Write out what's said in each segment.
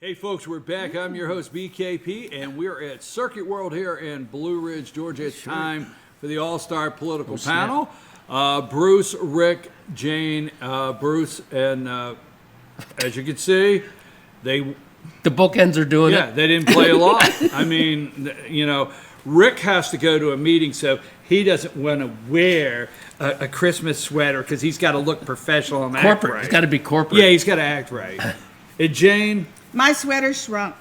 Hey folks, we're back. I'm your host BKP, and we're at Circuit World here in Blue Ridge, Georgia. It's time for the All-Star Political Panel. Bruce, Rick, Jane, Bruce, and as you can see, the bookends are doing it. Yeah, they didn't play a lot. I mean, you know, Rick has to go to a meeting, so he doesn't want to wear a Christmas sweater because he's got to look professional and act Corporate. right. It's got to be corporate. Yeah, he's got to act right. And Jane, my sweater shrunk.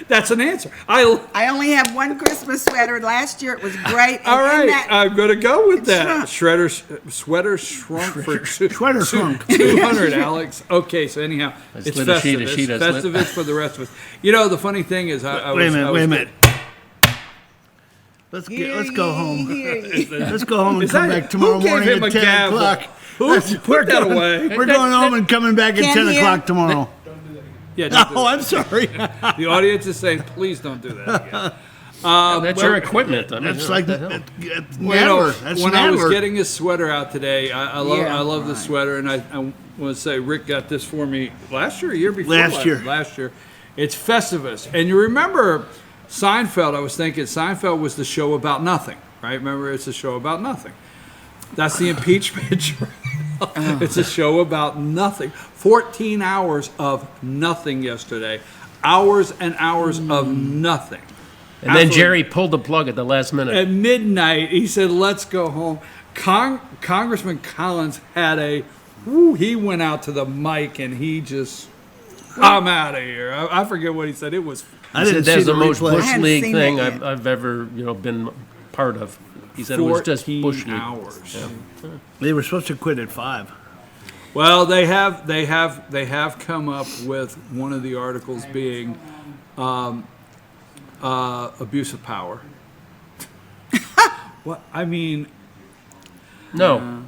that's an answer. I only have one Christmas sweater. Last year it was great. And All right, I'm going to go with that. Sweater shrunk for Sweater shrunk. 200, Alex. Okay, so anyhow, it's Festivus. Festivus for the rest of us. You know, the funny thing is, Wait a minute. Let's go home. Let's go home and come back tomorrow morning at 10 o'clock. Put that away. We're going home and coming back at 10 o'clock tomorrow. Yeah, don't do that. I'm sorry. The audience is saying, please don't do that again. That's your equipment. I mean, That's what like the hell? When I was getting his sweater out today, I love the sweater, and I want to say Rick got this for me last year, or a year before. Last year. It's Festivus, and you remember Seinfeld? I was thinking Seinfeld was the show about nothing, right? Remember, it's a show about nothing. That's the impeachment trial. It's a show about nothing. 14 hours of nothing yesterday. Hours and hours of nothing. And then Jerry pulled the plug at the last minute. At midnight, he said, let's go home. Congressman Collins had he went out to the mic and he just, I'm out of here. I forget what he said. It was. I didn't see That's the the most replay. Bush League thing that yet. I've ever been part of. He said it was just Bush League. Hours. Yeah. They were supposed to quit at 5. Well, they have come up with one of the articles being abuse of power. Well, I mean, No.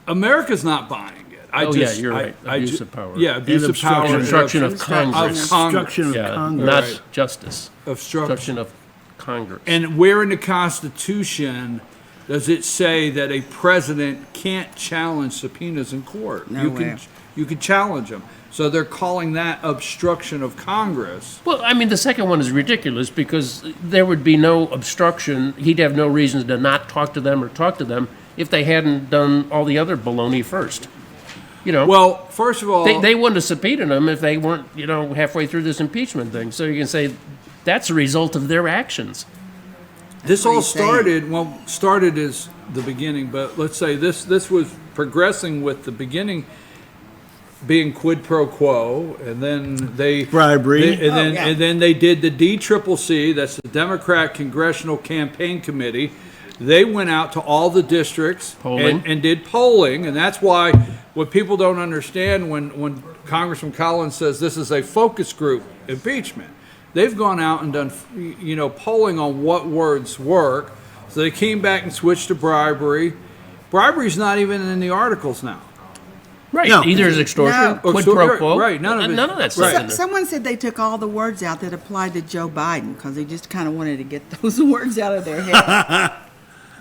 America's not buying it. You're right. Abuse of power. Yeah, abuse of power. obstruction. Obstruction of Congress. Obstruction of Yeah, Congress. not Right. justice. Obstruction. Obstruction of Congress. And where in the Constitution does it say that a president can't challenge subpoenas in court? Nowhere. You can challenge them. So they're calling that obstruction of Congress. Well, I mean, the second one is ridiculous because there would be no obstruction. He'd have no reason to not talk to them or talk to them if they hadn't done all the other baloney first. Well, first of all, They wouldn't have subpoenaed them if they weren't, halfway through this impeachment thing. So you can say that's a result of their actions. this what all he's saying. started as the beginning, but let's say this was progressing with the beginning being quid pro quo, and then Bribery. and then they did the DCCC, that's the Democrat Congressional Campaign Committee. They went out to all the districts and did polling, and that's why what people don't understand when Congressman Collins says this is a focus group impeachment, they've gone out and done polling on what words work. So they came back and switched to bribery. Bribery's not even in the articles now. Right. No. Either is extortion, No. quid pro quo. Right, none of that stuff's right. in there. Someone said they took all the words out that applied to Joe Biden because they just kind of wanted to get those words out of their head.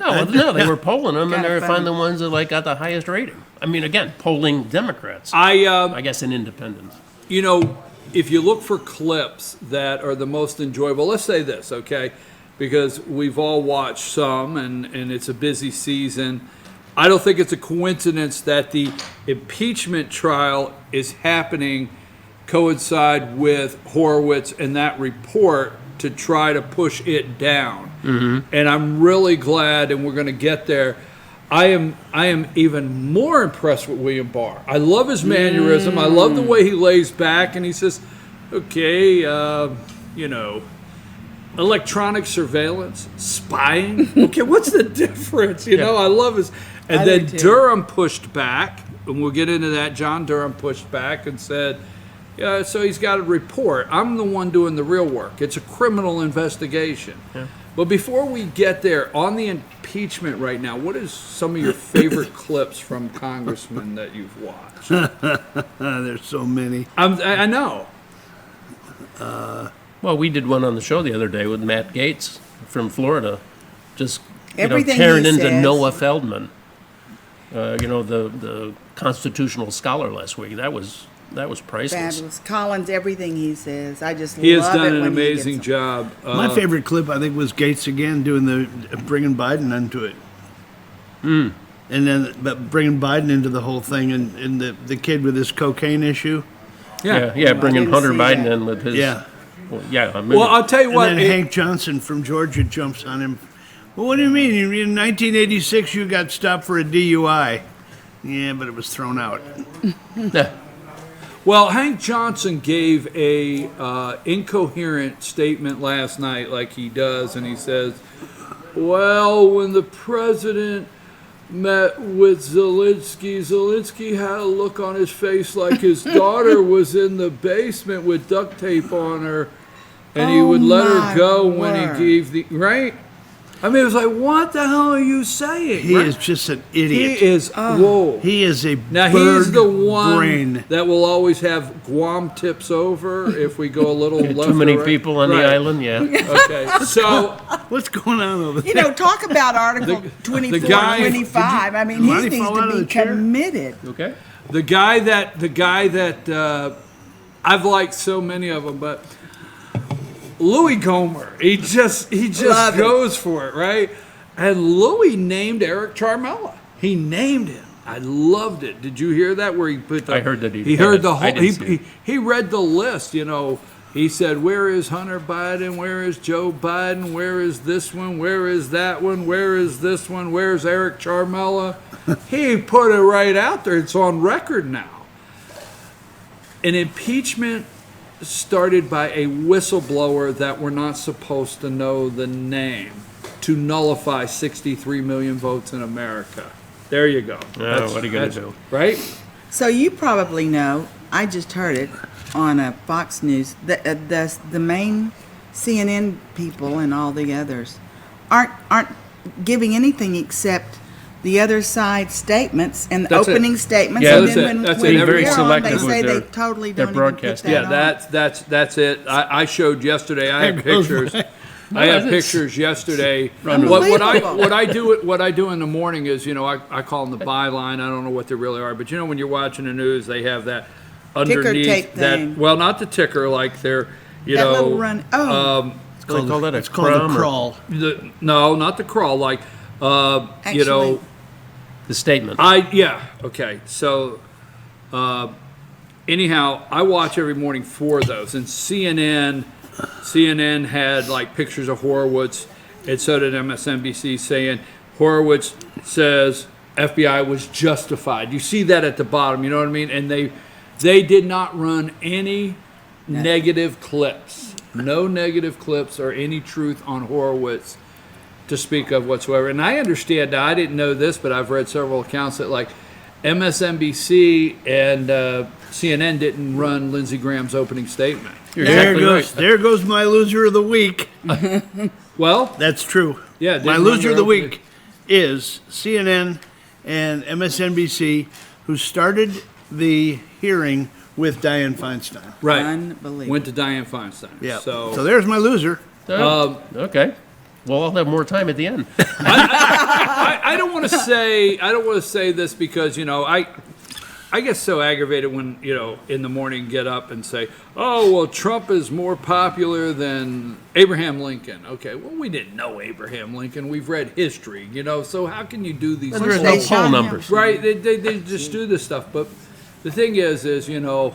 No, they were polling them, and Kinda they were finding funny. the ones that got the highest rating. I mean, again, polling Democrats. I guess in independents. if you look for clips that are the most enjoyable, let's say this, okay? Because we've all watched some, and it's a busy season. I don't think it's a coincidence that the impeachment trial is happening coincide with Horowitz and that report to try to push it down. Mm-hmm. And I'm really glad, and we're going to get there. I am even more impressed with William Barr. I love his mannerism. I love the way he lays back and he says, okay, electronic surveillance, spying. Okay, what's the difference? I love his. And then Durham pushed back, and we'll get into that. John Durham pushed back and said, yeah, so he's got a report. I'm the one doing the real work. It's a criminal investigation. Yeah. But before we get there, on the impeachment right now, what is some of your favorite clips from congressmen that you've watched? There's so many. I know. Well, we did one on the show the other day with Matt Gaetz from Florida, just Everything tearing he into says. Noah Feldman, the constitutional scholar last week. That was That was priceless. Fabulous. Collins, everything he says, I just He has love done it an when he gets amazing them. job. My favorite clip, I think, was Gates again doing bringing Biden into it. And then, but bringing Biden into the whole thing, and the kid with his cocaine issue. Yeah, bringing didn't Hunter see Biden that. in with his. Yeah. Well, Well, I'll tell you what. And then Hank Johnson from Georgia jumps on him. Well, what do you mean? In 1986, you got stopped for a DUI. Yeah, but it was thrown out. Well, Hank Johnson gave a incoherent statement last night, like he does, and he says, "Well, when the president met with Zelensky had a look on his face like his daughter was in the basement with duct tape on her, and he would let my her go when word. he gave the right." I mean, it was like, what the hell are you saying? He right? is just an He idiot. is whoa. He is a Now bird he's the one brain. that will always have Guam tips over if we go a little left too many or right. people on the Right. island. Yeah. Okay, so What's going on over there? You know, talk about Article 24, guy- 25. I mean, he Money needs fall out to of be the chair? committed. Okay. the guy that I've liked so many of them, but Louis Gohmert, he just Love it. goes for it, right? And Louis named Eric Charmella. He named him. I loved it. Did you hear that? Where he put the, I heard that he he did. heard the I whole. didn't see it. He read the list. You know, he said, "Where is Hunter Biden? Where is Joe Biden? Where is this one? Where is that one? Where is this one? Where's Eric Charmella?" He put it right out there. It's on record now. An impeachment started by a whistleblower that we're not supposed to know the name to nullify 63 million votes in America. There you go. What are you gonna That's- do? Right? So you probably know, I just heard it on Fox News, the main CNN people and all the others aren't giving anything except the other side statements and the That's it. opening statements. Yeah, and that's then it. when, That's when it. they're Very on, selective they with say their- they totally their don't even put broadcasting. that Yeah, on. that's it. I showed yesterday. I have pictures. I have it's pictures yesterday. Unbelievable. What I do in the morning is, you know, I call them the byline. I don't know what they really are, but you know, when you're watching the news, they have that underneath tape that. thing. Well, not the ticker, like they're, you That know, little run. Oh, They call that a It's called crumb a or crawl. no, not the crawl. Like, you know, Actually- the statement. Okay. So, anyhow, I watch every morning for those, and CNN had like pictures of Horowitz, and so did MSNBC, saying Horowitz says FBI was justified. You see that at the bottom, you know what I mean? And they did not run any negative clips, no negative clips or any truth on Horowitz to speak of whatsoever. And I understand now, I didn't know this, but I've read several accounts that like MSNBC and CNN didn't run Lindsey Graham's opening statement. You're There exactly goes right. there goes my loser of the week. Well, That's true. Yeah, my didn't run loser their of the opening- week is CNN and MSNBC, who started the hearing with Dianne Feinstein. right. Unbelievable. Went to Dianne Feinstein. Yeah. So, there's my loser. Okay. Well, I'll have more time at the end. I don't want to say this because, you know, I get so aggravated when, you know, in the morning get up and say, "Oh, well, Trump is more popular than Abraham Lincoln." Okay, well, we didn't know Abraham Lincoln. We've read history, you know, so how can you do these There is polls? no They shot poll him. numbers. Right, they just do this stuff. But the thing is, you know,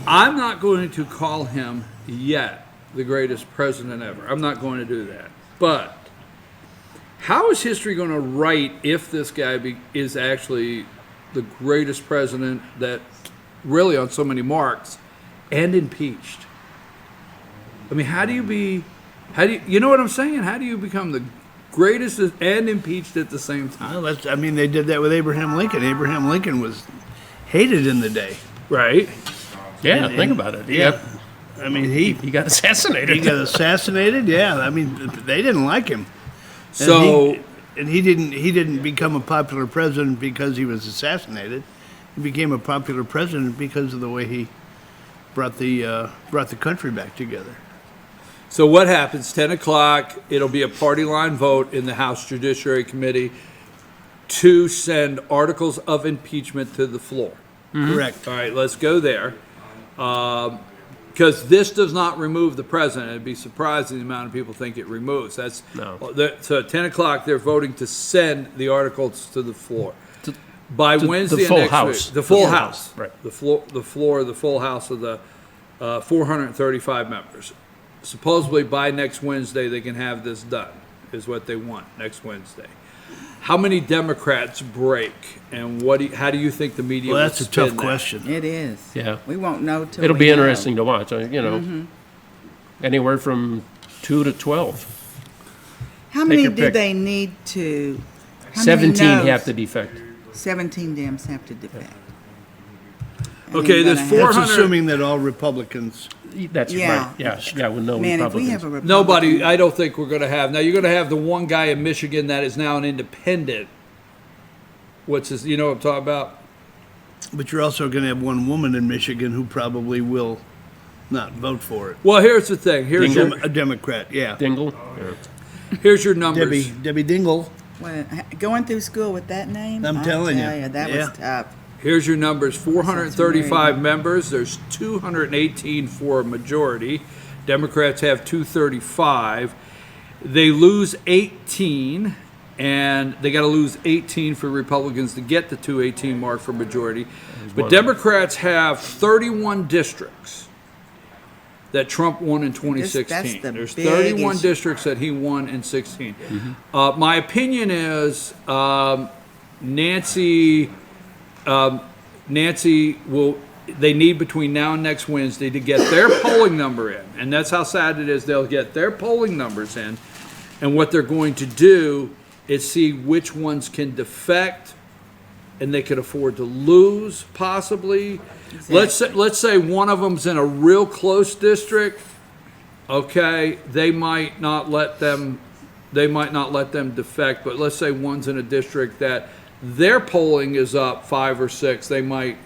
I'm not going to call him yet the greatest president ever. I'm not going to do that. But how is history going to write if this guy is actually the greatest president that really on so many marks and impeached? I mean, you know what I'm saying? How do you become the greatest and impeached at the same time? Well, they did that with Abraham Lincoln. Abraham Lincoln was hated in the day. Right. Yeah, think about it. Yeah. I mean, he He got assassinated. got assassinated. Yeah, I mean, they didn't like him. So He didn't become a popular president because he was assassinated. He became a popular president because of the way he brought the country back together. So what happens? 10 o'clock, it'll be a party line vote in the House Judiciary Committee to send articles of impeachment to the floor. Correct. All right, let's go there. Because this does not remove the president. It'd be surprising the amount of people think it removes. So at 10 o'clock, they're voting to send the articles to the floor. By Wednesday the of full next House. week. The full Yeah. House. Right. The floor of the full House of the 435 members. Supposedly by next Wednesday, they can have this done, is what they want next Wednesday. How many Democrats break, and how do you think the media Well, will that's a spin tough that? question. It is. Yeah. We won't know till It'll we be know. interesting to watch, anywhere from 2 to 12. How many your do pick. they need to? How 17 many no's? have to defect. 17 Dems have to defect. Okay, there's Ain't gonna happen. 400 That's assuming that all Republicans. That's Yeah. right. Yeah, with no Man, if Republicans. we have a Republican, Nobody, I don't think we're going to have. Now, you're going to have the one guy in Michigan that is now an independent. What's his, you know what I'm talking about? But you're also going to have one woman in Michigan who probably will not vote for it. Well, here's the thing. Here's A Democrat, yeah. Dingle? Yeah. here's your numbers. Debbie Dingle. well, going through school with that name, I'm I telling tell you. that Yeah. was tough. Here's your numbers. 435 Sounds members. There's 218 for a majority. Democrats have 235. They lose 18, and they got to lose 18 for Republicans to get the 218 mark for majority. But Democrats have 31 districts that Trump won in 2016. That's the There's big 31 issue. districts that he won in 16. My opinion is Nancy will. They need between now and next Wednesday to get their polling number in, and that's how sad it is. They'll get their polling numbers in, and what they're going to do is see which ones can defect, and they could afford to lose possibly. Let's say one of them's in a real close district. Okay, they might not let them defect, but let's say one's in a district that their polling is up 5 or 6. They might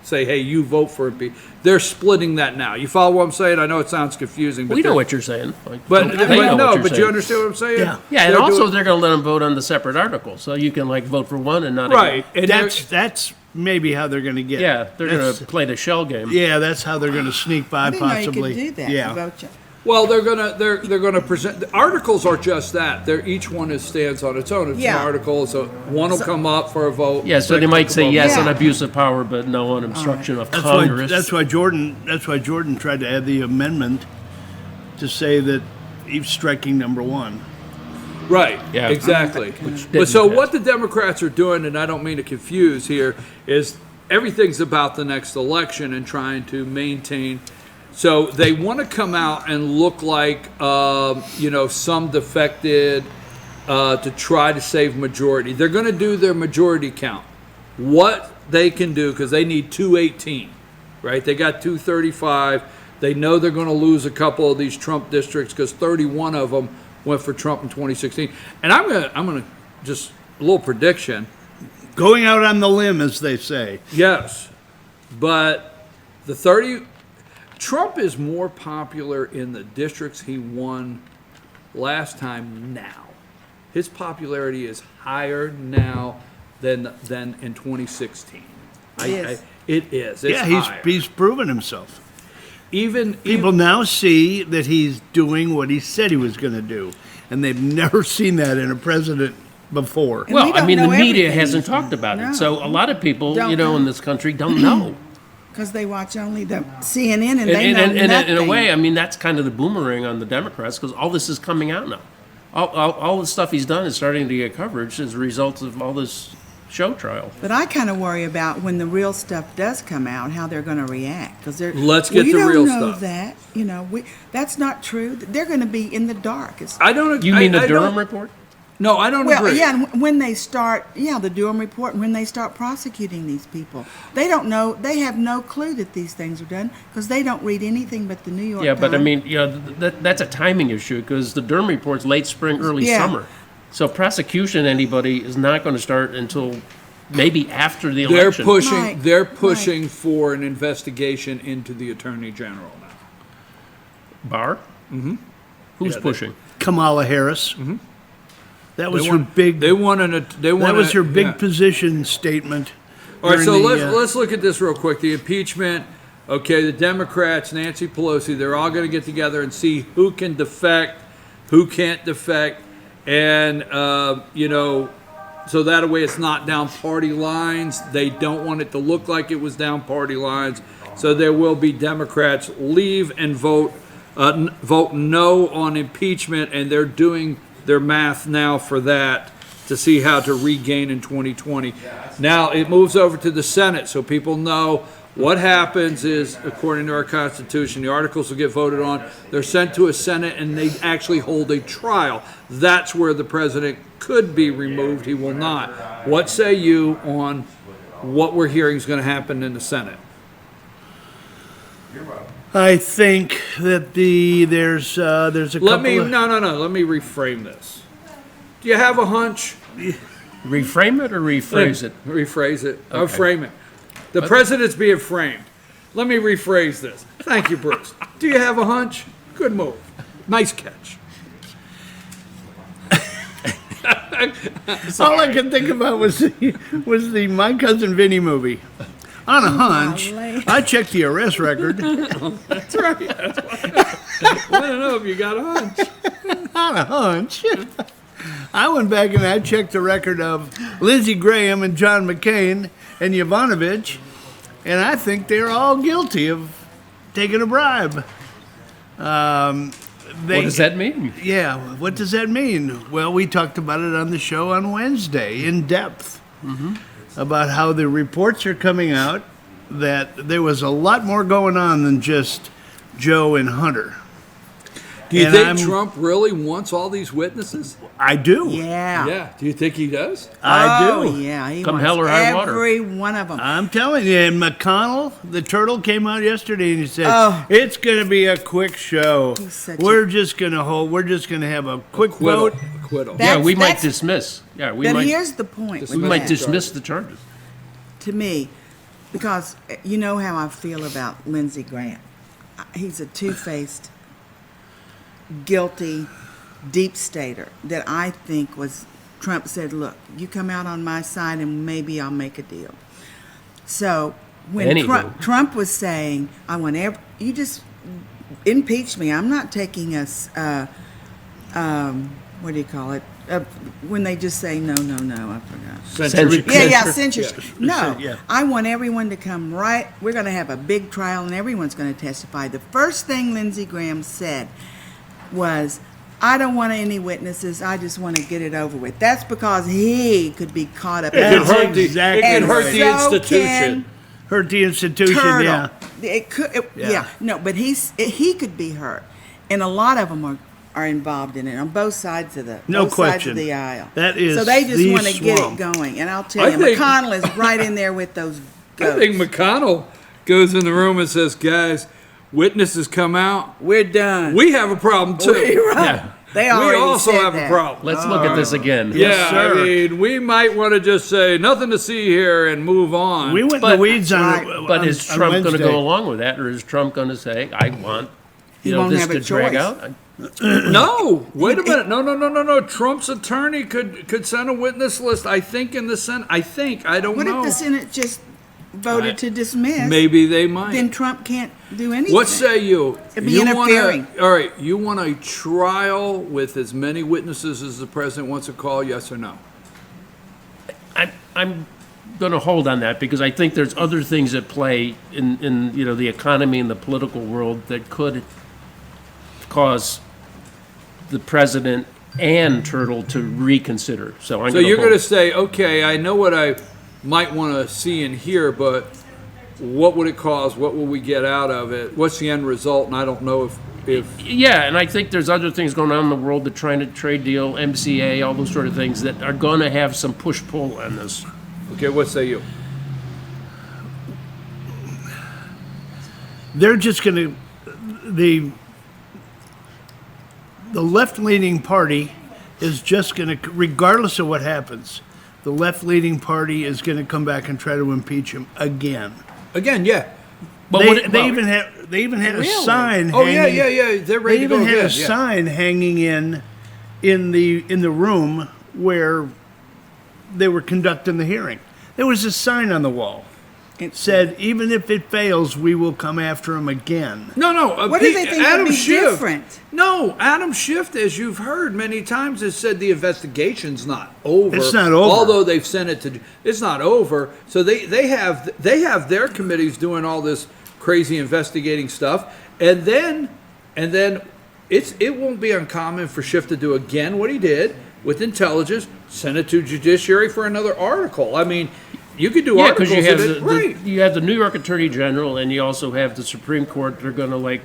say, hey, you vote for it. They're splitting that now. You follow what I'm saying? I know it sounds confusing, but We know what you're saying. But They know what you're you saying. understand what I'm saying? Yeah. Yeah, and They're also doing- they're going to let them vote on the separate article, so you can vote for one and not right. again. And That's maybe how they're going to get. Yeah, they're going That's- to play the shell game. Yeah, that's how they're going to sneak by I didn't know possibly. you could do that. Yeah. Vote you. well, they're gonna present. The articles are just that. Each one stands on its own. It's Yeah. an article, so one will come up for a vote. Yeah, so they second might will say come up. yes on Yeah. abuse of power, but no on obstruction of That's why, Congress. that's why Jordan tried to add the amendment to say that he's striking number one. Right. Yeah. Exactly. didn't But so pass. what the Democrats are doing, and I don't mean to confuse here, is everything's about the next election and trying to maintain. So they want to come out and look like, some defected to try to save majority. They're going to do their majority count. What they can do, because they need 218, right? They got 235. They know they're going to lose a couple of these Trump districts because 31 of them went for Trump in 2016. And I'm gonna just a little prediction. Going out on the limb, as they say. Yes, but Trump is more popular in the districts he won last time now. His popularity is higher now than in 2016. It is. It's Yeah, higher. he's proven himself. Even People now see that he's doing what he said he was going to do, and they've never seen that in a president before. And well, we I don't mean, the know media everything. hasn't talked about No. it, so a lot of people, Don't in know. this country don't know. Because they watch only the CNN and And, they know and nothing. in a way, I mean, that's kind of the boomerang on the Democrats because all this is coming out now. All the stuff he's done is starting to get coverage as a result of all this show trial. But I kind of worry about when the real stuff does come out, how they're going to react. Because they're Let's get we the don't real know stuff. that. That's not true. They're going to be in the dark. I don't. You mean I the Durham don't- report? No, I don't Well, agree. yeah, and when they start, the Durham report, and when they start prosecuting these people, they don't know, they have no clue that these things are done because they don't read anything but the New York Yeah, Times. but I mean, that's a timing issue because the Durham report's late spring, early Yeah. summer. So prosecution anybody is not going to start until maybe after the They're election. pushing. Right, They're pushing right. for an investigation into the Attorney General now. Barr? Mm-hmm. Who's Yeah, pushing? Kamala Harris. Mm-hmm. That was They her want- big. They want an. They want. that was her big yeah. position statement All right, so during the, let's look at this real quick. The impeachment. Okay, the Democrats, Nancy Pelosi, they're all going to get together and see who can defect, who can't defect, and so that way it's not down party lines. They don't want it to look like it was down party lines. So there will be Democrats leave and vote no on impeachment, and they're doing their math now for that to see how to regain in 2020. Now it moves over to the Senate, so people know what happens is, according to our Constitution, the articles will get voted on. They're sent to a Senate, and they actually hold a trial. That's where the president could be removed. He will not. What say you on what we're hearing is going to happen in the Senate? I think that there's a couple Let me of... Let me reframe this. Do you have a hunch? Reframe it or rephrase it? Rephrase it. I'll Okay. frame it. The president's being framed. Let me rephrase this. Thank you, Bruce. Do you have a hunch? Good move. Nice catch. All I could think about was the My Cousin Vinny movie. On a hunch, golly. I checked the arrest record. That's right. That's why. I don't know if you got a hunch. On a hunch. I went back and I checked the record of Lindsey Graham and John McCain and Yovanovitch, and I think they're all guilty of taking a bribe. What does that mean? Yeah, what does that mean? Well, we talked about it on the show on Wednesday in depth about how the reports are coming out that there was a lot more going on than just Joe and Hunter. Do you And think I'm- Trump really wants all these witnesses? I do. Yeah. Yeah. Do you think he does? I do. Oh, yeah. He Come wants hell or high water. every one of them. I'm telling you, and McConnell, the turtle, came out yesterday and he said, Oh. "It's going to be a quick show. He's such We're just going to have a quick vote." Acquittal. That- Yeah, we might that's- dismiss. Yeah, we But might. here's the point We with might that, dismiss the charges. to me, because you know how I feel about Lindsey Graham. He's a two-faced, guilty, deep stater that I think was, Trump said, look, you come out on my side and maybe I'll make a deal. So when Anywho. Trump was saying, I want you just impeach me. I'm not taking us, what do you call it? When they just say, no, I forgot. Century. Yeah, censorship. Yeah. No, Yeah. I want everyone to come right. We're going to have a big trial and everyone's going to testify. The first thing Lindsey Graham said was, I don't want any witnesses. I just want to get it over with. That's because he could be caught up It in could That's hurt the, exactly it could hurt right. the So institution. Hurt the institution, Turtle. yeah. It could, Yeah. yeah. No, but he could be hurt, and a lot of them are involved in it on both sides of the No both sides question. of the aisle. That is so they just the want to get it swamp. going, and I'll tell I you, think- McConnell is right in there with those I goats. think McConnell goes in the room and says, guys, witnesses come out. We're done. We have a problem too. We're right. Yeah. They We already also said have that. a problem. Let's look at this again. Yeah, sir. I mean, we might want to just say nothing to see here and move on. We went in But- the weeds on Right. it. But is on Trump going to Wednesday. go along with that, or is Trump going to say, I want He won't this have a to drag choice. out? No, wait a minute. No. Trump's attorney could send a witness list. I think in the Senate. I don't What know. if the Senate just voted to dismiss? Maybe they might. Then Trump can't do anything. What say you? It'd be You interfering. all right, you want a trial with as many witnesses as the president wants to call, yes or no? I'm going to hold on that because I think there's other things at play in the economy and the political world that could cause the president and Turtle to reconsider. So I'm So you're going to hold. say, okay, I know what I might want to see and hear, but what would it cause? What will we get out of it? What's the end result? And I don't know if Yeah, and I think there's other things going on in the world that trying to trade deal, MCA, all those sort of things that are going to have some push-pull on this. okay, what say you? They're just going to the left-leaning party is just going to, regardless of what happens, the left-leaning party is going to come back and try to impeach him again. Again, yeah. But They even had a Really? Oh sign. hanging, yeah. They're ready They to go even had again. a yeah. sign hanging in the room where they were conducting the hearing. There was a sign on the wall. It said, even if it fails, we will come after him again. No. What do they think would be different? No, Adam Schiff, as you've heard many times, has said the investigation's not over. It's not over. Although they've sent it to, it's not over. So they have their committees doing all this crazy investigating stuff, and then it won't be uncommon for Schiff to do again what he did with intelligence, send it to judiciary for another article. I mean, you could do Yeah, because articles. you have you have the New York Attorney General, and you also have the Supreme Court. They're going to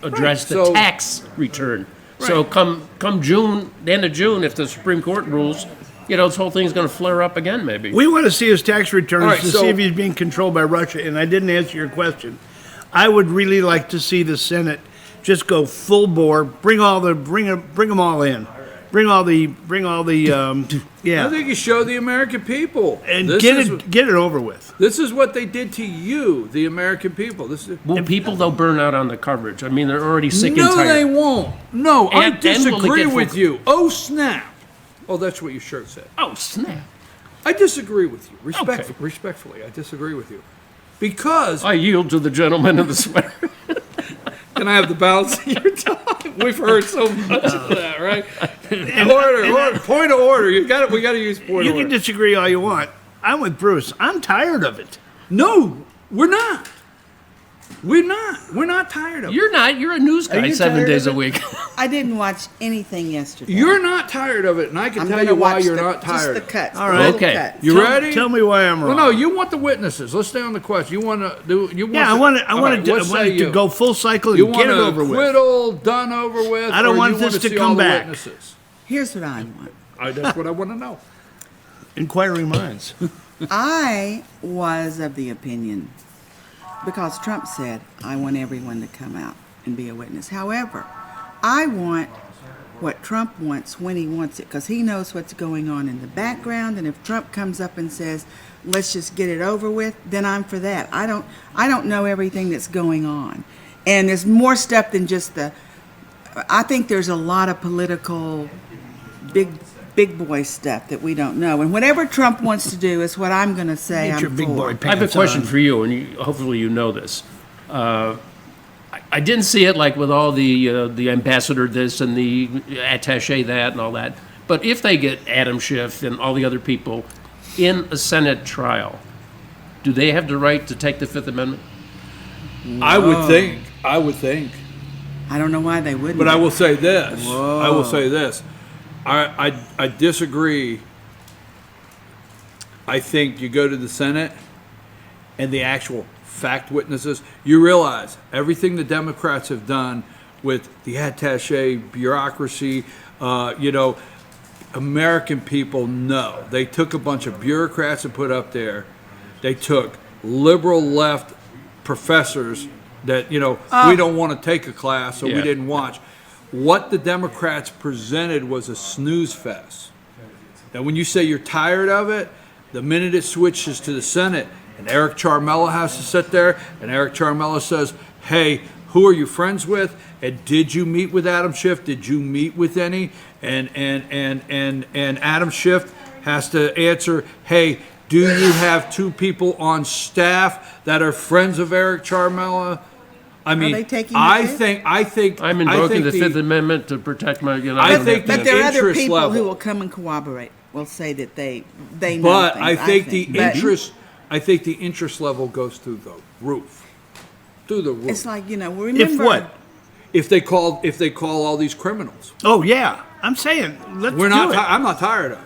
address the so- tax return. So come June, the end of June, if the Supreme Court rules, this whole thing's going to flare up again. Maybe. We want to see his tax returns All right, to so- see if he's being controlled by Russia, and I didn't answer your question. I would really like to see the Senate just go full bore, bring them all in. Bring all the I think you show the American people and This get is- it over with. This is what they did to you, the American people. This is. Will people though burn out on the coverage? I mean, they're already sick and No, tired. they won't. No, I And will they disagree get with full- you. Oh, snap. Oh, that's what your shirt said. Oh snap! I disagree with you. Okay. Respectfully, I disagree with you. Because, I yield to the gentleman in the sweater. can I have the balance of your time? We've heard so much of that, right? Order, point of order. We got to use point You of can order. disagree all you want. I'm with Bruce. I'm tired of it. No, we're not. We're not tired of it. You're not. You're a news Are guy you 7 tired days of a it? week. I didn't watch anything yesterday. You're not tired of it, and I can I'm tell gonna you why watch you're the- not tired. Just the cuts. All the right. little Okay. cuts. You ready? Tell me why I'm wrong. Well, no, you want the witnesses. Let's stay on the question. You want to do? You want? Yeah, I the- want it. I All want right, it what say to you? go full cycle You and want get it an over with. acquittal done over with? I don't or want you this want to see come all the back. Witnesses? Here's what I want. That's what I want to know. Inquiring minds. I was of the opinion, because Trump said, I want everyone to come out and be a witness. However, I want what Trump wants when he wants it, because he knows what's going on in the background. And if Trump comes up and says, let's just get it over with, then I'm for that. I don't know everything that's going on. And there's more stuff than just I think there's a lot of political big boy stuff that we don't know. And whatever Trump wants to do is what I'm going to say Get I'm your big for. boy I have a pants question on. for you, and hopefully you know this. I didn't see it like with all the ambassador this and the attaché that and all that. But if they get Adam Schiff and all the other people in a Senate trial, do they have the right to take the Fifth Amendment? I would think. I don't know why they wouldn't. But I will say this. I will say this. I disagree. I think you go to the Senate and the actual fact witnesses, you realize everything the Democrats have done with the attaché bureaucracy, American people know. They took a bunch of bureaucrats and put up there. They took liberal left professors that, we don't want to take a class, so we Yeah. didn't watch. What the Democrats presented was a snooze fest. Now, when you say you're tired of it, the minute it switches to the Senate, and Eric Charmella has to sit there, and Eric Charmella says, hey, who are you friends with? And did you meet with Adam Schiff? Did you meet with any? And Adam Schiff has to answer, hey, do you have two people on staff that are friends of Eric Charmella? I mean, they taking the I Fifth? think I'm invoking the Fifth Amendment to protect my. I think But the there are other interest people level. who will come and corroborate. Will say that they know But things, I think the But interest, I think the interest level goes through the roof. Through the roof. It's like remember. If what? If they call all these criminals. Oh yeah, I'm saying let's We're do not. it. I'm not tired of it.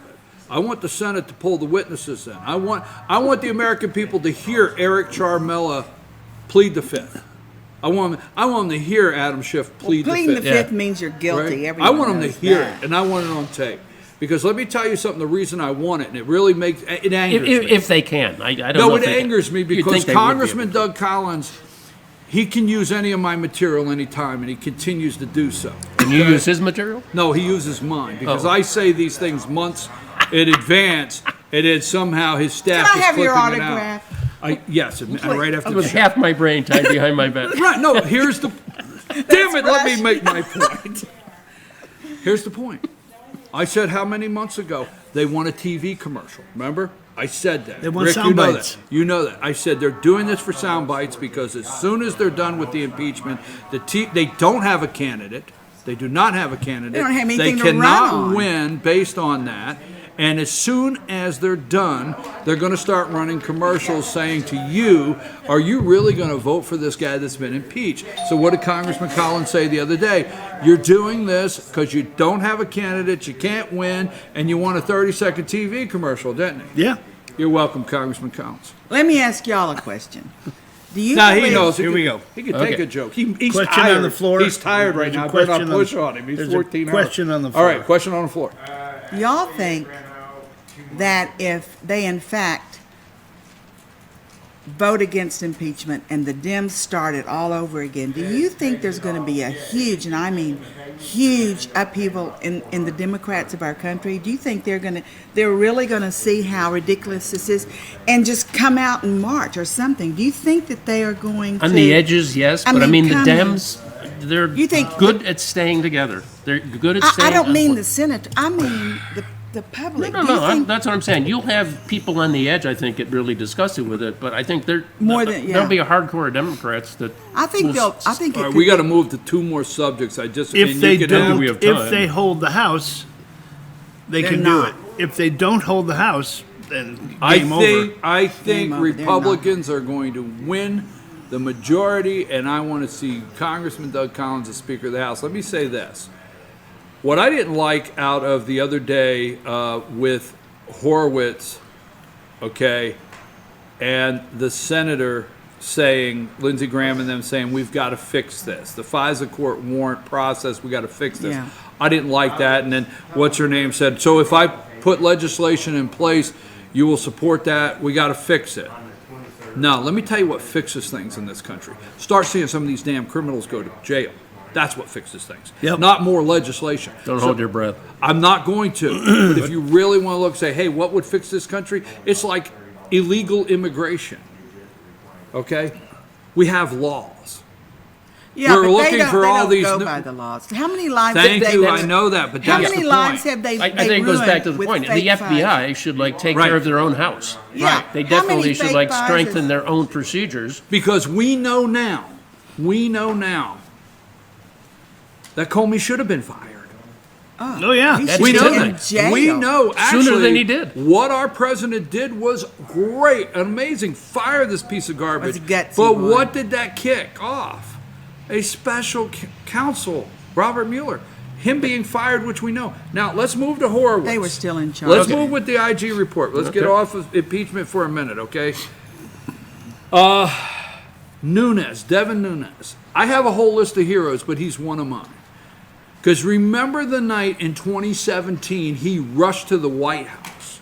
I want the Senate to pull the witnesses in. I want the American people to hear Eric Charmella plead the Fifth. I want them to hear Adam Schiff plead Pleading the the Fifth. Fifth means you're guilty. Right? Everyone I want them knows to hear that. it, and I want it on tape. Because let me tell you something. The reason I want it, and it really makes it angers me. If they can, I don't No, know. it if they angers me You'd think because they would be Congressman able to. Doug Collins, he can use any of my material anytime, and he continues to do so. Can you use his material? No, he uses mine because Oh. I say these things months in advance, and then somehow his staff Can I is have your clipping it out. autograph? Yes, and right after the With show. half my brain tied behind my back. Right, no, here's the... Damn it, let me Rush. make my point. Here's the point. I said how many months ago they want a TV commercial, remember? I said that. They want Rick, sound you know bites. that. You know that. I said they're doing this for sound bites because as soon as they're done with the impeachment, they don't have a candidate. They do not have a candidate. They don't have anything They to run cannot on. win based on that. And as soon as they're done, they're going to start running commercials saying to you, are you really going to vote for this guy that's been impeached? So what did Congressman Collins say the other day? You're doing this because you don't have a candidate, you can't win, and you want a 30-second TV commercial, didn't he? Yeah. You're welcome, Congressman Collins. Let me ask y'all a question. Do you Now he believe- knows. Here we go. He can take Okay. a joke. He's Question tired. on the floor. He's tired right There's a now. Better not question on- push on him. He's there's a 14 question hours. on the All floor. right, question on the floor. Y'all think that if they in fact vote against impeachment and the Dems start it all over again, do you think there's going to be a huge, and I mean huge, upheaval in the Democrats of our country? Do you think they're really going to see how ridiculous this is and just come out and march or something? Do you think that they are going to? On the edges, yes, but I mean, the come- Dems, they're You think- good at staying together. They're good at I staying. don't mean the senator. I mean the public. No, Do you no, think- that's what I'm saying. You'll have people on the edge, I think, get really disgusted with it, but I think yeah. there'll be a hardcore Democrats that. I think will they'll. I think it All right, could we got be- to move to two more subjects. I just If and they you can have- don't, we have if time. they hold the House, they They're can not. do it. If they don't hold the House, then I game think over. I think Game over. They're Republicans are going to win the majority, and I want to see Congressman Doug Collins as Speaker of the House. Let me say this: what I didn't like out of the other day with Horowitz, okay, and the senator saying, Lindsey Graham and them saying, we've got to fix this. The FISA court warrant process, we got to fix this. Yeah. I didn't like that. And then what's her name said, so if I put legislation in place, you will support that. We got to fix it. No, let me tell you what fixes things in this country. Start seeing some of these damn criminals go to jail. That's what fixes things. Yep. Not more legislation. Don't So- hold your breath. I'm not going to. But if you really want to look, say, hey, what would fix this country? It's like illegal immigration. Okay? We have laws. Yeah, We're but looking they don't, for they all don't these go new- by the laws. How many lives Thank have they? you, I know that, but How that's many the lives point. have they? I think it goes back to the ruined point. with The fake FBI should take Right. care of their own house. Yeah. They How many definitely should fake fires strengthen is- their own procedures. Because we know now that Comey should have been fired. Oh yeah, He That's should We be know good. in that. jail. We know actually Sooner than he did. what our president did was great, amazing. Fire this piece of garbage. Was a gutsy But one. what did that kick off? A special counsel, Robert Mueller. Him being fired, which we know. Now let's move to Horowitz. They were still in charge. Let's Okay. move with the IG report. Let's get Okay. off of impeachment for a minute, okay? Nunes, Devin Nunes. I have a whole list of heroes, but he's one of mine. Because remember the night in 2017, he rushed to the White House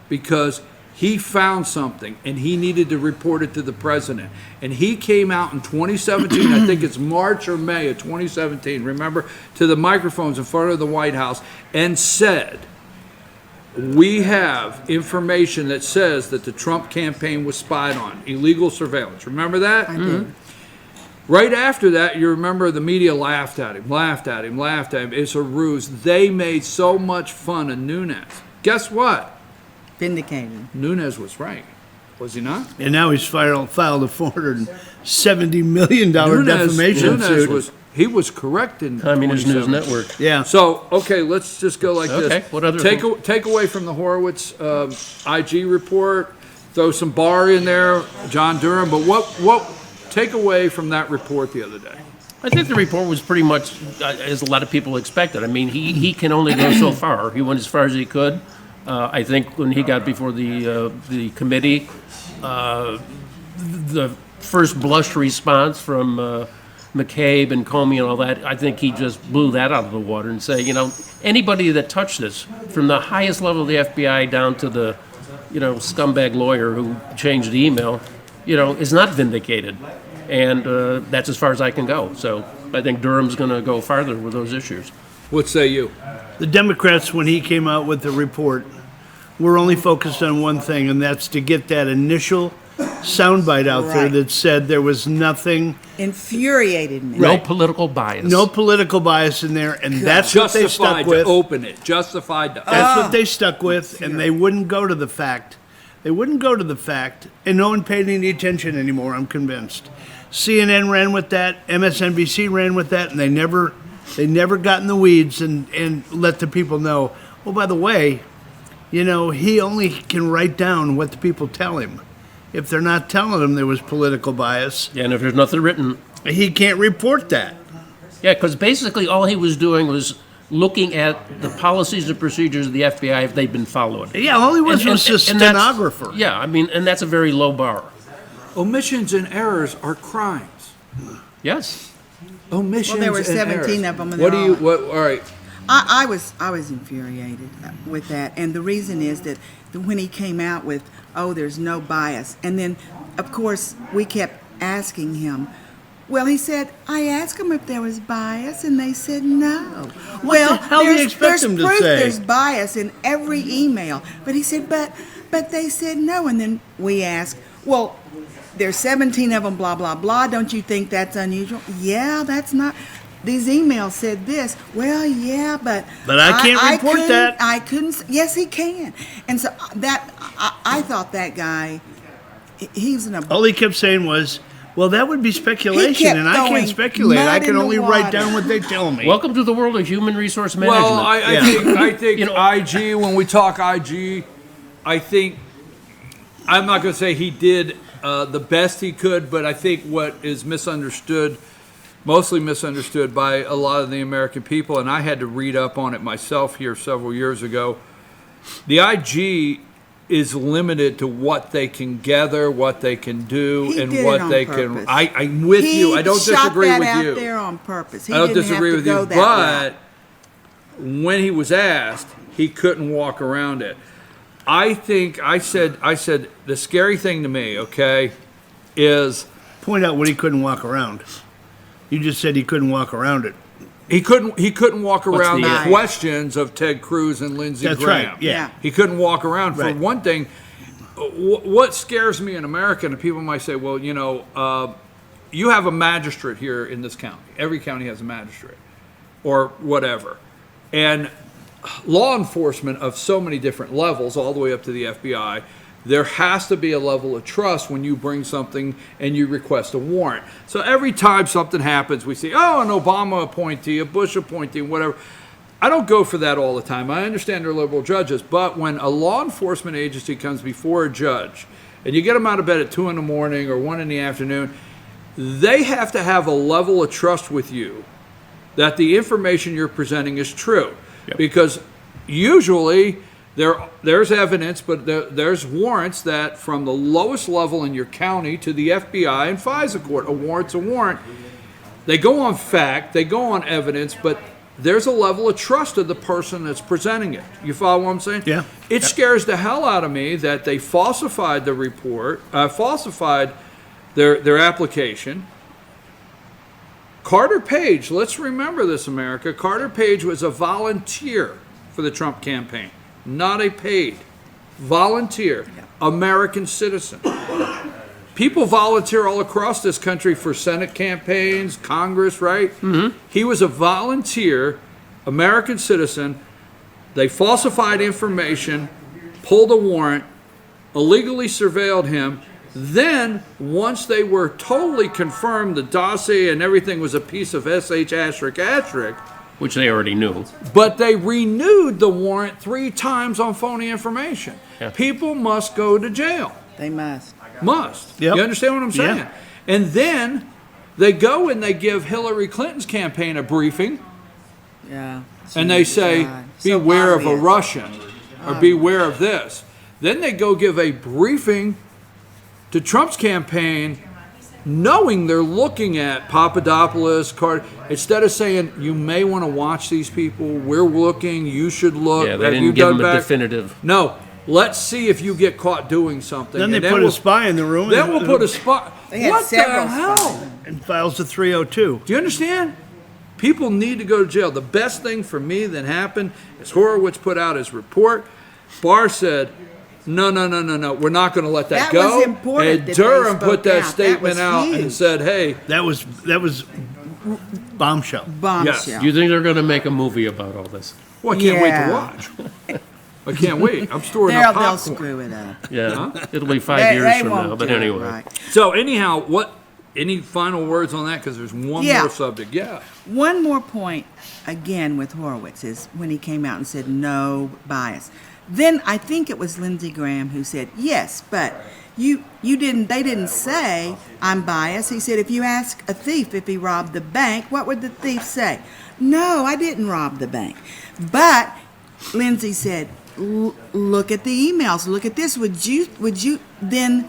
because he found something and he needed to report it to the president. And he came out in 2017, I think it's March or May of 2017, remember, to the microphones in front of the White House and said, we have information that says that the Trump campaign was spied on, illegal surveillance. Remember that? I did. Right after that, you remember the media laughed at him. It's a ruse. They made so much fun of Nunes. Guess what? Vindicated. Nunes was right. Was he not? and now he's filed a $470 million defamation suit. He was correct in Communist News 2017. Network. Yeah. So, okay, let's just go like this. Okay, what other take away from the Horowitz IG report, throw some Barr in there, John Durham, but what take away from that report the other day? I think the report was pretty much as a lot of people expected. I mean, he can only go so far. He went as far as he could. I think when he got before the committee, the first blush response from McCabe and Comey and all that, I think he just blew that out of the water and say, anybody that touched this, from the highest level of the FBI down to the, scumbag lawyer who changed the email, is not vindicated. And that's as far as I can go. So I think Durham's going to go farther with those issues. What say you? The Democrats, when he came out with the report, were only focused on one thing, and that's to get that initial soundbite out there Right. that said there was nothing, Infuriated me. No political bias. no political bias in there, and that's what they Justified stuck to with. open it. Justified to open it. That's what they stuck with, and they wouldn't go to the fact They wouldn't go to the fact, and no one paid any attention anymore, I'm convinced. CNN ran with that, MSNBC ran with that, and they never got in the weeds and let the people know, oh, by the way, he only can write down what the people tell him. If they're not telling him there was political bias, Yeah, and if there's nothing written, he can't report that. yeah, because basically all he was doing was looking at the policies and procedures of the FBI if they'd been followed. Yeah, all he was a And that's- stenographer. Yeah, I mean, and that's a very low bar. Omissions and errors are crimes. Yes. Omissions. Well, there were and 17 errors. of them, and What do they're you? all- What? All right. I was infuriated with that, and the reason is that when he came out with, "Oh, there's no bias," and then, of course, we kept asking him. Well, he said, "I asked them if there was bias, and they said no." Well, the hell do you expect there's them to proof say? there's bias in every email, but he said, but they said no, and then we asked, well, there's 17 of them, blah blah blah. Don't you think that's unusual? Yeah, that's not. These emails said this. Well, yeah, but I can't report couldn't- that. I couldn't. Yes, he can. And so I thought that guy, he's an. All he kept saying was, well, that would be speculation, kept and I throwing can't speculate. I mud can in the only write water. down what they tell me. Welcome to the world of human resource management. Well, I Yeah. think You know- IG. When we talk IG, I think I'm not going to say he did the best he could, but I think what is misunderstood, mostly misunderstood by a lot of the American people, and I had to read up on it myself here several years ago. The IG is limited to what they can gather, what they can do, He and did it what on they purpose. can. I'm with you. I don't disagree shot with that you. out there on purpose. He I don't didn't disagree have with to go you, that but route. when he was asked, he couldn't walk around it. I think I said the scary thing to me, okay, is Point out what he couldn't walk around. You just said he couldn't walk around it. he couldn't walk around the- the questions of Ted Cruz and Lindsey That's Graham. right, yeah. He couldn't walk around. For Right. one thing, what scares me in America, and people might say, well, you have a magistrate here in this county. Every county has a magistrate or whatever. And law enforcement of so many different levels, all the way up to the FBI, there has to be a level of trust when you bring something and you request a warrant. So every time something happens, we say, oh, an Obama appointee, a Bush appointee, whatever. I don't go for that all the time. I understand they're liberal judges, but when a law enforcement agency comes before a judge and you get them out of bed at 2 in the morning or 1 in the afternoon, they have to have a level of trust with you that the information you're presenting is true. Yep. Because usually there's evidence, but there's warrants that from the lowest level in your county to the FBI and FISA court, a warrant's a warrant. They go on fact, they go on evidence, but there's a level of trust of the person that's presenting it. You follow what I'm saying? Yeah. It scares the hell out of me that they falsified the report, falsified their application. Carter Page, let's remember this, America. Carter Page was a volunteer for the Trump campaign, not a paid volunteer, American citizen. People volunteer all across this country for Senate campaigns, Congress, right? Mm-hmm. He was a volunteer, American citizen. They falsified information, pulled a warrant, illegally surveilled him. Then, once they were totally confirmed the dossier and everything was a piece of SH ***, which they already knew. but they renewed the warrant 3 times on phony information. Yeah. People must go to jail. They must. Must. Yep. You understand what I'm saying? Yeah. And then they go and they give Hillary Clinton's campaign a briefing, Yeah. and they say, God. So beware of a obvious. Russian, or beware of this. Then they go give a briefing to Trump's campaign, knowing they're looking at Papadopoulos, Carter, instead of saying, you may want to watch these people, we're looking, you should look. Yeah, they have didn't you give done them a back-" definitive. No, let's see if you get caught doing something. Then they And put we'll- a spy in the room Then we'll put a spy. They had What the several hell? spies. and files a 302. Do you understand? People need to go to jail. The best thing for me that happened is Horowitz put out his report. Barr said, no, we're not going to let that That go. was important And that they Durham put spoke that out. That statement was out and huge. said, hey, That was bombshell. Bombshell. Do you think they're going to make a movie about all this? well, I can't wait to Yeah. watch. I can't wait. I'm storing up They'll popcorn. screw it up. Yeah, it'll be 5 They years from won't now, but do it anyway. right. So anyhow, any final words on that? Because there's one Yeah. more subject. Yeah. One more point, again, with Horowitz is when he came out and said no bias. Then I think it was Lindsey Graham who said, yes, but they didn't say I'm biased. He said, if you ask a thief if he robbed the bank, what would the thief say? No, I didn't rob the bank. But Lindsey said, look at the emails. Look at this. Would you then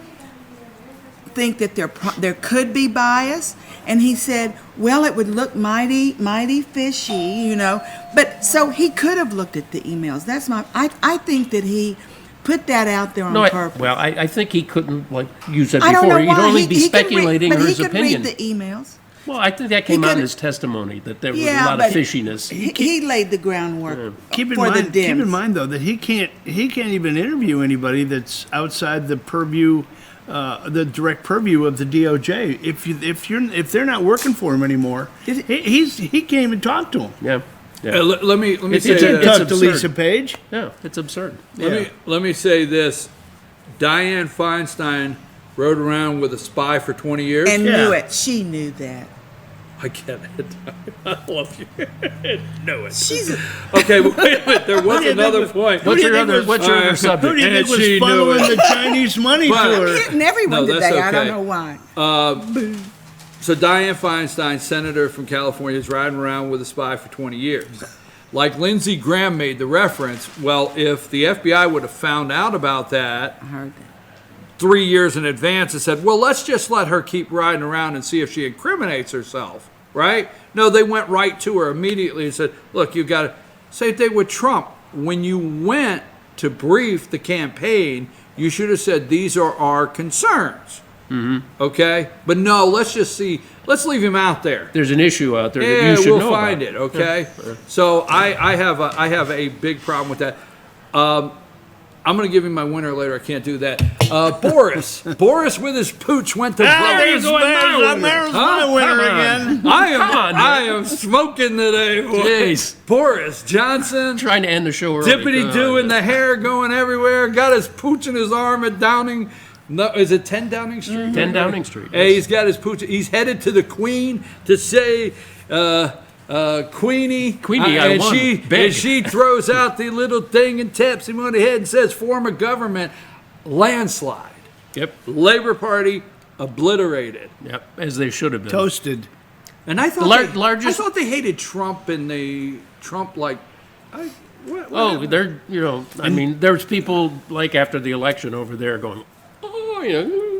think that there could be bias? And he said, well, it would look mighty fishy, you know. But so he could have looked at the emails. I think that he put that out there on purpose. I think he couldn't, like you said I don't before, know he'd why. only be He could read- speculating but or he his could opinion. read the emails. Well, I think that came out in could- his testimony, that there was a Yeah, lot of but fishiness. He laid the groundwork Keep in for the mind, Dems. keep in mind though that he can't even interview anybody that's outside the purview, the direct purview of the DOJ. If they're not working for him anymore, he can't even talk to them. Yeah. Let me It's- say it's- that. it's Talk to absurd. Lisa Page. Yeah, it's absurd. Let me say this. Dianne Feinstein rode around with a spy for 20 years. And Yeah. knew it. She knew that. I get it. I love you. know it. She's Okay, but wait a minute. There was another point. What's your think other, was- what's your other Who subject? do you And think she was knew funneling it. the Chinese money But- to her? hitting everyone No, that's today. I don't okay. know why. So Dianne Feinstein, senator from California, is riding around with a spy for 20 years. Like Lindsey Graham made the reference, well, if the FBI would have found out about that I heard that. 3 years in advance and said, well, let's just let her keep riding around and see if she incriminates herself, right? No, they went right to her immediately and said, look, you got to. Same thing with Trump. When you went to brief the campaign, you should have said, these are our concerns. Okay? But no, let's leave him out there. There's an issue out there that Yeah, you should we'll know find about. it. Okay, so I have a big problem with that. I'm going to give you my winner later. I can't do that. Boris with his pooch went to There's vote. my winner again. I am smoking today, boy. Jeez. Boris Johnson, Trying to end the show early. dippity doing the hair going everywhere. Got his pooch in his arm at Downing. No, is it 10 Downing Street? 10 Downing Street. Hey, he's got his pooch. He's headed to the Queen to say, Queenie, I won. Big. and she throws out the little thing and taps him on the head and says, "Form a government, landslide." Yep. Labor Party obliterated. Yep. As they should have been. Toasted. And I thought The largest- I thought they hated Trump and Trump like. What Oh, they're, I mean, there's people like after the election over there going,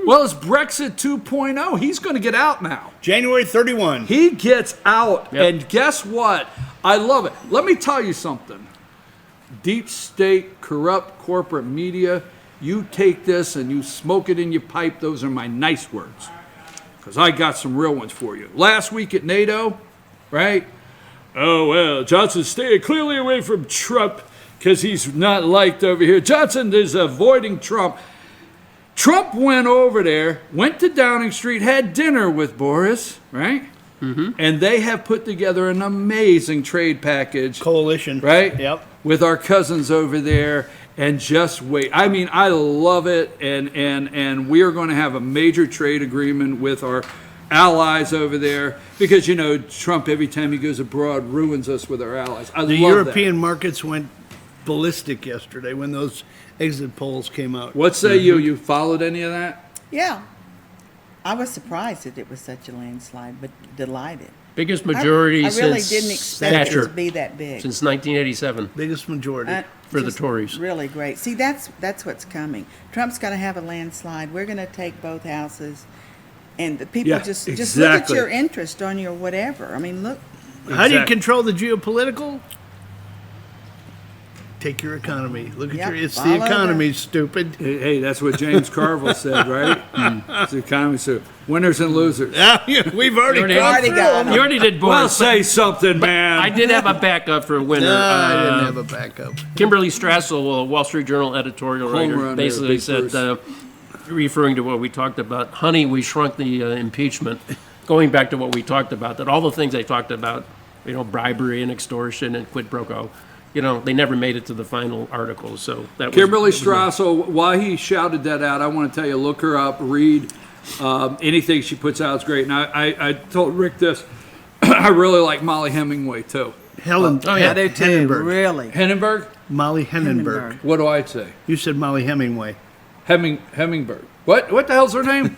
well, it's Brexit 2.0. He's going to get out now. January 31. He gets out, Yep. and guess what? I love it. Let me tell you something. Deep state, corrupt corporate media, you take this and you smoke it in your pipe. Those are my nice words. Because I got some real ones for you. Last week at NATO, right? Oh, well, Johnson's staying clearly away from Trump because he's not liked over here. Johnson is avoiding Trump. Trump went over there, went to Downing Street, had dinner with Boris, right? Mm-hmm. And they have put together an amazing trade package, Coalition. right? Yep. With our cousins over there. And just wait. I mean, I love it. And we are going to have a major trade agreement with our allies over there because, Trump, every time he goes abroad, ruins us with our allies. I The love European markets went ballistic yesterday when those exit polls came out. that. What say you? You followed any of that? Yeah. I was surprised that it was such a landslide, but delighted. biggest majority I really since didn't expect it Thatcher, to be that big. since 1987. Biggest majority. For the Just Tories. Really great. See, that's what's coming. Trump's going to have a landslide. We're going to take both houses. And the people Yeah, just look at exactly. your interest on your whatever. I mean, look. How do you Exactly. control the geopolitical? Take your economy. Look at Yep, it's follow the economy, stupid. Hey, that's what James Carville said, right? It's the economy. So winners and losers. We've already already gone already through got them. them. You already did Boris. Well, say something, man. I did have a backup for a winner. No, I didn't have a backup. Kimberly Strassel, a Wall Street Journal editorial Home writer, run there, basically Big said, Bruce. referring to what we talked about, honey, we shrunk the impeachment, going back to what we talked about, that all the things they talked about, bribery and extortion and quid pro quo, they never made it to the final article. So that was Kimberly it was a- Strassel, while he shouted that out, I want to tell you, look her up, read anything she puts out is great. And I told Rick this, I really like Molly Hemingway too. Helen. Oh, yeah. I do too, Hennenberg. really. Hennenberg? Molly Hennenberg. Hennenberg. What do I say? You said Molly Hemingway. Hemingberg. What the hell's her name?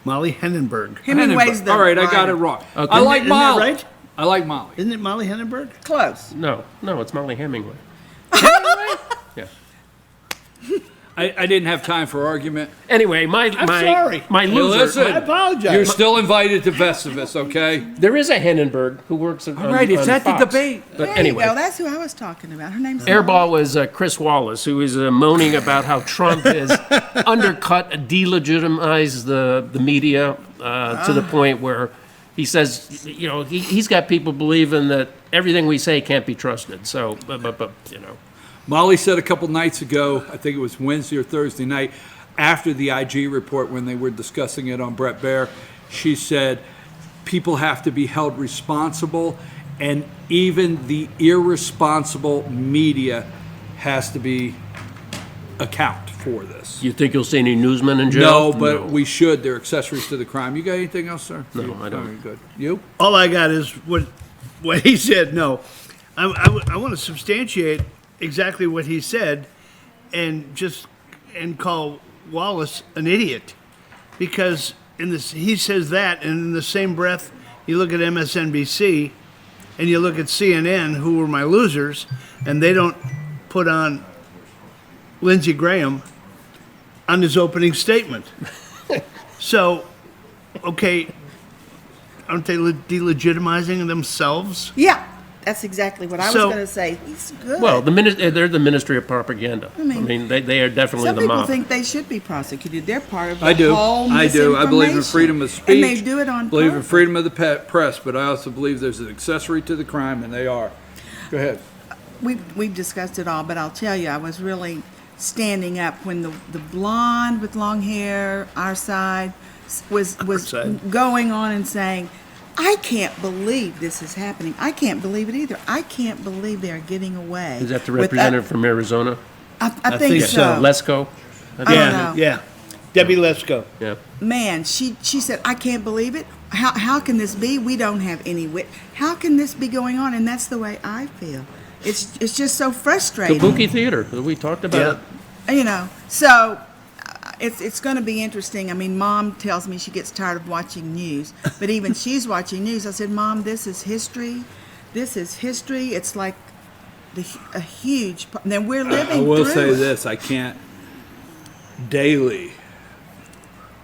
Molly Hennenberg. Hemingway's Hennenberg. the All right, I got writer. it wrong. Okay. I like Isn't that Molly. right? I like Molly. Isn't it Molly Hennenberg? Close. No, it's Molly Hemingway. Yeah. I didn't have time for argument. Anyway, my sorry. my Hey, loser. listen, I apologize. You're still invited to Festivus, okay? There is a Hennenberg who works on. All right, it's on at the Fox. debate. But There anyway, you go. That's who I was talking about. Her name's Airball was Chris Wallace, who is moaning about how Trump has undercut, delegitimized the media to the point where he says, he's got people believing that everything we say can't be trusted. So, but. Molly said a couple nights ago, I think it was Wednesday or Thursday night, after the IG report when they were discussing it on Brett Baer, she said people have to be held responsible, and even the irresponsible media has to be account for this. You think you'll see any newsmen in jail? No, but we should. They're accessories to the crime. You got anything else, sir? No, I don't. All right, good. You? All I got is what he said. No, I want to substantiate exactly what he said, and call Wallace an idiot, because he says that, and in the same breath you look at MSNBC and you look at CNN, who were my losers, and they don't put on Lindsey Graham on his opening statement. So, okay, aren't they delegitimizing themselves? Yeah, that's exactly what I was So- going to say. He's good. Well, they're the Ministry of Propaganda. I mean, they are definitely some the people mob. think they should be prosecuted. They're part of the I do. whole I do. I believe in misinformation. freedom of speech. And they do it on believe in purpose. freedom of the press, but I also believe there's an accessory to the crime, and they are. Go ahead. We've discussed it all, but I'll tell you, I was really standing up when the blonde with long hair, our side, was side. going on and saying, I can't believe this is happening. I can't believe it either. I can't believe they're getting away. Is that the with representative from Arizona? I I think think so. so. Lesko? I don't know. Yeah, Debbie Lesko. Yeah. Man, she said, I can't believe it. How can this be? We don't have any wit. How can this be going on? And that's the way I feel. It's just so frustrating. Kabuki Theater, we talked about it. So it's going to be interesting. I mean, Mom tells me she gets tired of watching news, but even she's watching news. I said, Mom, this is history. This is history. It's like a huge. Then we're living. I will through say it. this: I can't daily.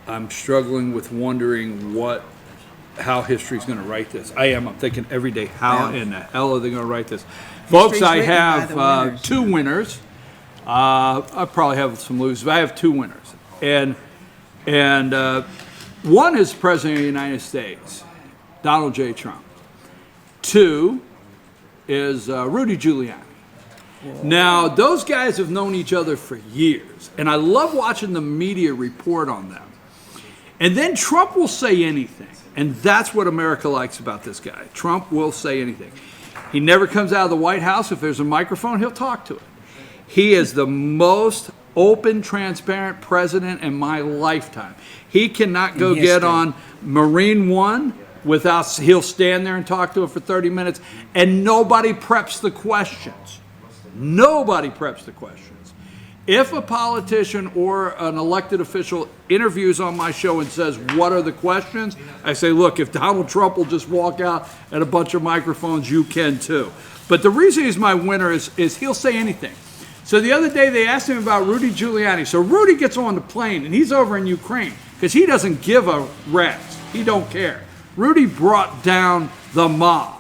I'm struggling with wondering how history's going to write this. I'm thinking every day, how in the hell are they going to write this? Folks, I written by have the winners. two winners. I probably have some losers, but I have two winners. And one is President of the United States, Donald J. Trump. Two is Rudy Giuliani. Now, those guys have known each other for years, and I love watching the media report on them. And then Trump will say anything, and that's what America likes about this guy. Trump will say anything. He never comes out of the White House. If there's a microphone, he'll talk to it. He is the most open, transparent president in my lifetime. He cannot go get on Marine One without, he'll stand there and talk to it for 30 minutes, and nobody preps the questions. Nobody preps the questions. If a politician or an elected official interviews on my show and says, what are the questions? I say, look, if Donald Trump will just walk out at a bunch of microphones, you can too. But the reason he's my winner is he'll say anything. So the other day they asked him about Rudy Giuliani. So Rudy gets on the plane and he's over in Ukraine because he doesn't give a rat's. He don't care. Rudy brought down the mob.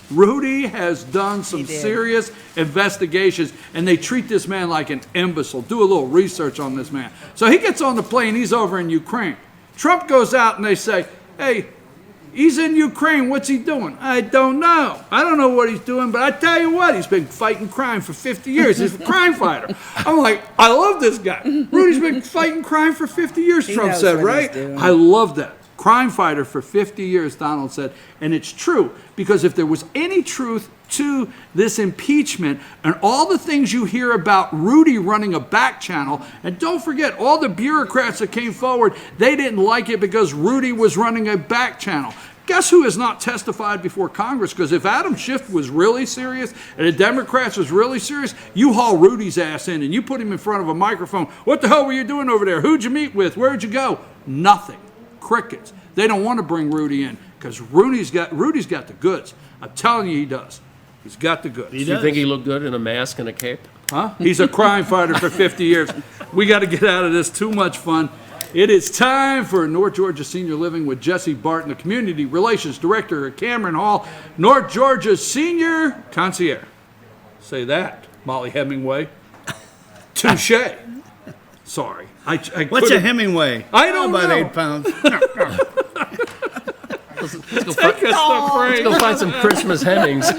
Rudy has done some serious investigations, and they treat this man like an imbecile. Do a little research on this man. So he gets on the plane, he's over in Ukraine. Trump goes out and they say, hey, he's in Ukraine, what's he doing? I don't know. I don't know what he's doing, but I tell you what, he's been fighting crime for 50 years. He's a crime fighter. I'm like, I love this guy. Rudy's been fighting crime for 50 years, Trump knows said, what he's right? doing. I love that. crime fighter for 50 years, Donald said. And it's true, because if there was any truth to this impeachment and all the things you hear about Rudy running a back channel, and don't forget, all the bureaucrats that came forward, they didn't like it because Rudy was running a back channel. Guess who has not testified before Congress? Because if Adam Schiff was really serious and the Democrats was really serious, you haul Rudy's ass in and you put him in front of a microphone. What the hell were you doing over there? Who'd you meet with? Where'd you go? Nothing. Crickets. They don't want to bring Rudy in because Rudy's got the goods. I'm telling you, he does. He's got the goods. Do you think he looked good in a mask and a cape? Huh? He's a crime fighter for 50 years. We got to get out of this. Too much fun. It is time for North Georgia Senior Living with Jesse Barton, the Community Relations Director at Cameron Hall, North Georgia's Senior Concierge. Say that, Molly Hemingway. Touche. Sorry. What's a Hemingway? I don't about know. 8 pounds. Let's go find some Christmas Hemmings.